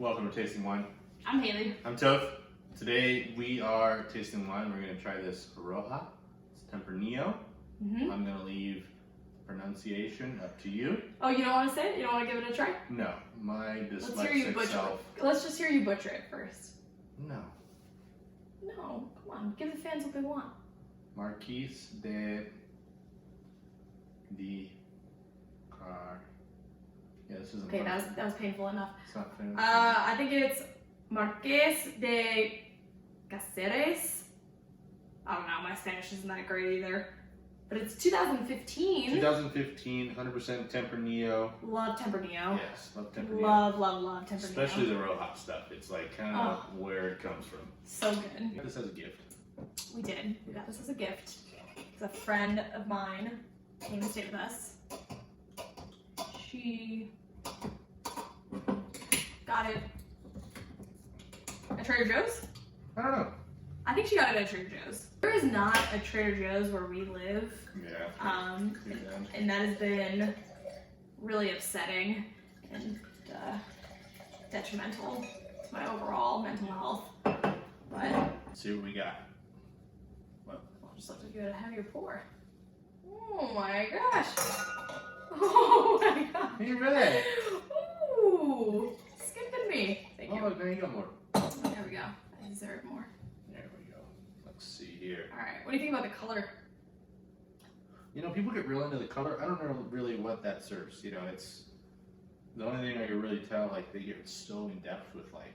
Welcome to Tasting Wine. I'm Haley. I'm Toph. Today we are tasting wine. We're going to try this Rioja. It's Tempranillo. I'm going to leave pronunciation up to you. Oh, you don't want to say it? You don't want to give it a try? No, my dyslexic Let's hear you butcher self. it. Let's just hear you butcher it first. No. No, come on. Give the fans what they want. Marqués de Yeah, this isn't Okay, fun. that was painful enough. It's not fancy. I think it's Marqués de Cáceres. I don't know, my Spanish isn't that great either. But it's 2015. 2015, 100% Tempranillo. Love Tempranillo. Yes, love Tempranillo. Love Tempranillo. Especially the Rioja stuff. It's like kind of where it comes from. So good. We got this as a gift. We did. We got this as a gift. It's a friend of mine came to stay with us. She got it at Trader Joe's. I don't know. I think she got it at Trader Joe's. There is not a Trader Joe's where we live. Yeah. And that has been really upsetting and detrimental to my overall mental health. But Let's see what we got. I'll just let you go to have your pour. Oh my gosh. Oh my gosh. Hey, really? Ooh, skipping me. Thank you. Oh, now you got more. There we go. I deserve more. There we go. Let's see here. All right. What do you think about the color? You know, people get real into the color. I don't know really what that serves. You know, it's the only thing I can really tell. Like they get so in depth with like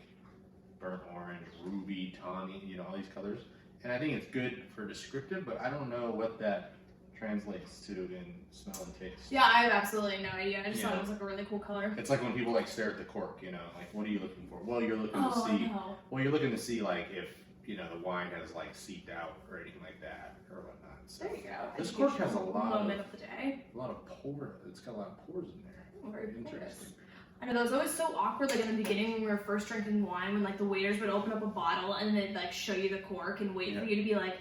burnt orange, ruby, tawny. You know, all these colors. And I think it's good for descriptive, but I don't know what that translates to in smell and taste. Yeah, I have absolutely no idea. I just thought it was like a really cool color. It's like when people like stare at the cork, you know, like what are you looking for? Well, you're looking to I see. know. Well, you're looking to see like if you know the wine has like seeped out or anything like that or whatnot. So There you go. this cork has a lot moment of the day. of pore. It's got a lot of pores in there. Oh, very Interesting. I know that was always so awkward. Like in the beginning when we were first drinking wine, when like the waiters would open up a bottle and then they'd like show you the cork and wait for you to be like,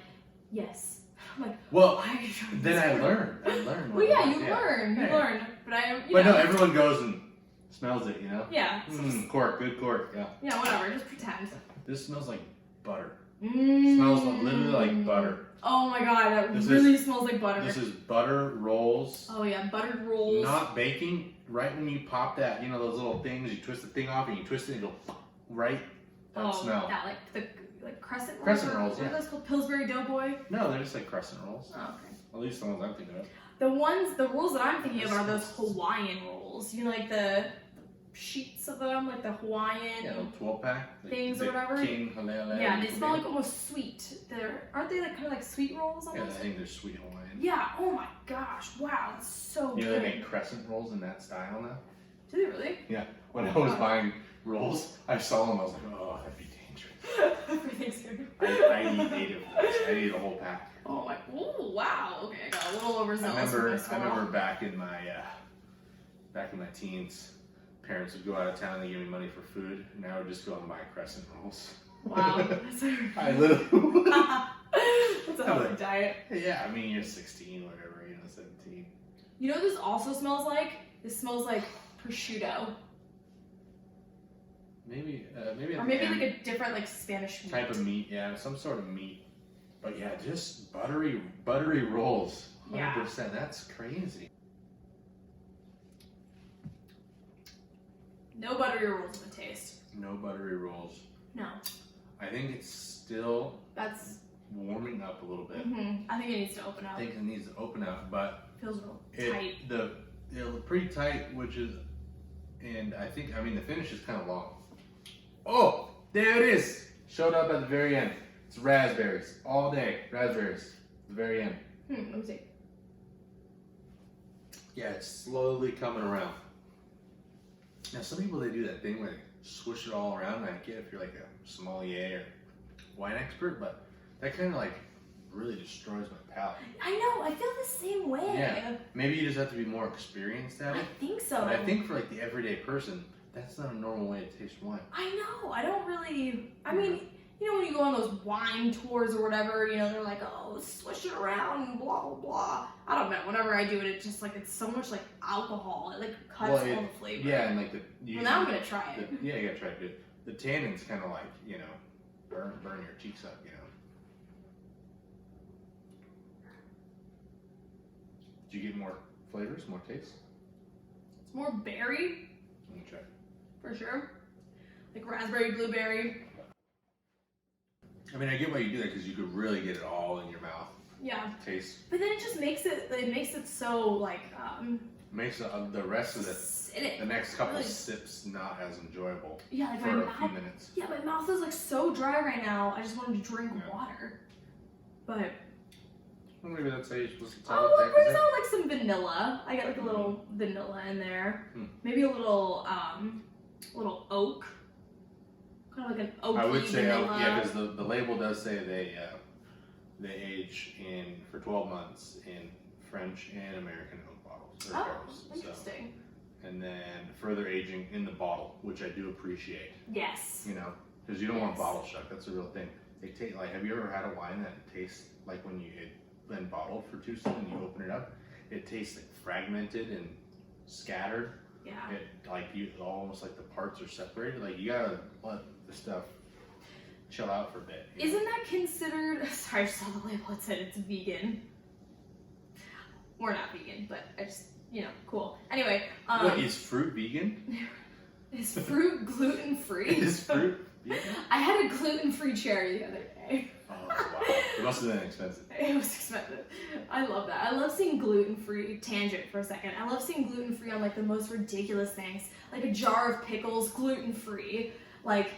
yes. I'm like, well, why are you showing then this I cork? learned. Well, yeah, you learn. But But no, everyone goes and smells it, you know? Yeah. Cork, good cork, yeah. Yeah, whatever, just pretend. This smells like butter. Smells literally like butter. Oh my god, that This really smells like butter. This is butter rolls. Oh yeah, buttered rolls. Not baking. Right when you pop that, you know those little things, you twist the thing off and you twist it and it'll right. That smell. That like the crescent rolls. Crescent rolls, What are those called? Pillsbury Doughboy? No, they're just like crescent rolls. Oh, okay. At least the ones I'm thinking of. The rolls that I'm thinking of are those Hawaiian rolls. You know, like the sheets of them, like the Hawaiian Yeah, the 12-pack. things or whatever. King, halele, Yeah, they smell like almost sweet. Aren't they like kind of like sweet rolls Yeah, I almost? think they're sweet Hawaiian. Yeah. Oh my gosh! Wow, that's so You know good. they make crescent rolls in that style now? Do they really? Yeah. When I was buying rolls, I saw them. I was like, oh, that'd be dangerous. Everything's good. I eat 8 of those. I eat a whole pack. Oh my! Ooh, wow. Okay, I got a little overzealous. I remember back in my teens, parents would go out of town and give me money for food, and I would just go and buy crescent rolls. Wow. That's I literally. That's a healthy diet. Yeah, I mean you're 16, whatever, 17. You know what this also smells like? This smells like prosciutto. Maybe Or maybe like a different like Spanish meat. type of meat, yeah, some sort of meat. But yeah, just buttery rolls. 100%. Yeah. That's crazy. No buttery rolls in the taste. No buttery rolls. No. I think it's still That's. warming up a little bit. I think it needs to open up. I think it needs to open up, but Feels real tight. It's pretty tight, and I mean the finish is kind of long. Oh, there it is. Showed up at the very end. It's raspberries all day. Raspberries, the very end. Let me see. Yeah, it's slowly coming around. Now some people they do that thing where they swish it all around. And I get if you're like a sommelier or wine expert, but that kind of like really destroys my palate. I know. I feel the same way. Yeah. Maybe you just have to be more experienced at I it. think so. But I think for like the everyday person, that's not a normal way to taste wine. I know. I don't really. I mean, you know, when you go on those wine tours or whatever, you know, they're like, oh, swish it around and blah, blah, blah. I don't know. Whenever I do it, it's just like, it's so much like alcohol. It like cuts all the flavor. Yeah, and like well, now I'm going to try it. Yeah, you gotta try it. The tannins kind of like, you know, burn your cheeks up, you know. Did you get more flavors, more taste? It's more berry. Let me try. For sure. Like raspberry, blueberry. I mean, I get why you do that because you could really get it all in your mouth. Yeah. Taste. But then it just makes it so like makes the rest of the next couple really, sips not as enjoyable. Yeah, like for my a mouth. few minutes. Yeah, my mouth is like so dry right now. I just wanted to drink water. But well, maybe that's how you're supposed to tell well, it. it brings out like some vanilla. I got like a little vanilla in there. Maybe a little oak. Kind of like an oaky I would say vanilla. oak, yeah, because the label does say they age for 12 months in French and American oak bottles. Or barrels. Interesting. So, and then further aging in the bottle, which I do appreciate. Yes. You know, because you don't want bottle shock. That's a real thing. They take like, have you ever had a wine that tastes like when it's been bottled for too soon and you open it up? It tastes like fragmented and scattered. Yeah. It like almost like the parts are separated. Like you gotta let the stuff chill out for a bit. Isn't that considered? Sorry, I just saw the label. It said it's vegan. We're not vegan, but I just, you know, cool. Anyway. What, is fruit vegan? Is fruit gluten free? Is fruit vegan? I had a gluten free cherry the other day. Oh wow! It must have been expensive. It was expensive. I love that. I love seeing gluten-free, tangent for a second. I love seeing gluten-free on like the most ridiculous things. Like a jar of pickles, gluten-free. Like,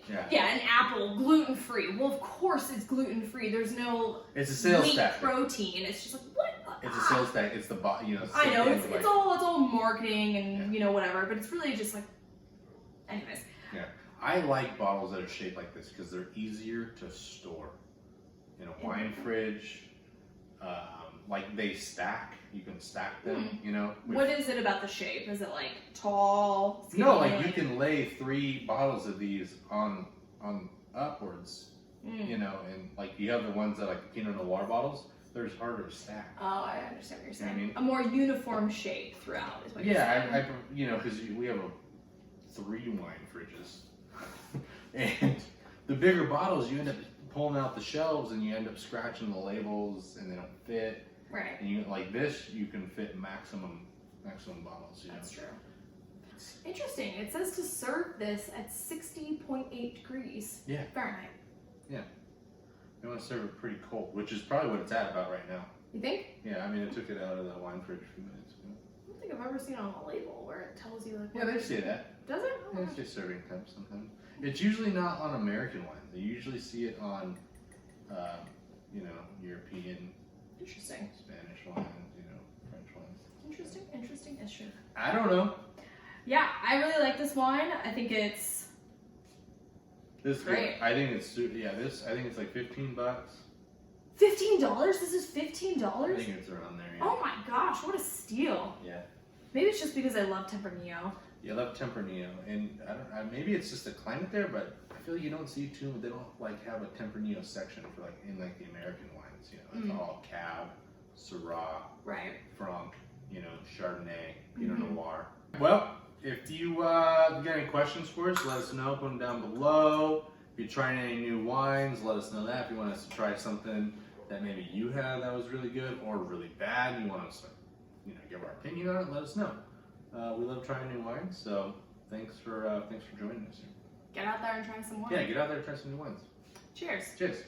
yeah, an apple, gluten-free. Well, of course it's gluten-free. There's no it's a sales wheat tactic. Protein. It's just like, what? It's a sales tactic. It's the you know. I know, it's all marketing and, you know, whatever, but it's really just like, anyways. Yeah. I like bottles that are shaped like this because they're easier to store in a wine fridge. Like they stack, you can stack them. You know. What is it about the shape? Is it like tall? Skinny? No, like you can lay 3 bottles of these on upwards. You know, and like you have the ones that like the Pinot Noir bottles. They're just harder to stack. Oh, I understand what you're saying. You know what I mean? A more uniform shape throughout is what you're saying. Yeah, I you know, because we have 3 wine fridges. And the bigger bottles, you end up pulling out the shelves and you end up scratching the labels and they don't fit. Right. And you like this, you can fit maximum bottles. You That's know? true. Interesting. It says to serve this at 60.8 degrees Fahrenheit. Yeah. You want to serve it pretty cold, which is probably what it's at about right now. You think? Yeah, I mean, it took it out of the wine fridge a few minutes ago. I don't think I've ever seen on a label where it tells you like. Yeah, they say that. Does it? Oh, Yeah, it's just serving temps sometimes. It's usually not on American wines. They usually see it on, you know, European, interesting, Spanish wines, you know, French wines. Interesting. It's true. I don't know. Yeah, I really like this wine. I think it's great. I think it's I think it's like $15. $15? This is $15? I think it's around there. Yeah. Oh my gosh, what a steal! Yeah. Maybe it's just because I love Tempranillo. Yeah, I love Tempranillo, and maybe it's just the climate there, but I feel you don't see too. They don't like have a Tempranillo section for like in like the American wines. You know, it's all Cab, Syrah, right, Franc, you know, Chardonnay, Pinot Noir. Well, if you got any questions for us, let us know. Put them down below. If you're trying any new wines, let us know that. If you want us to try something that maybe you had that was really good or really bad, you want us to, you know, give our opinion on it, let us know. We love trying new wines, so thanks for joining us here. Get out there and try some wine. Yeah, get out there and try some new wines. Cheers. Cheers.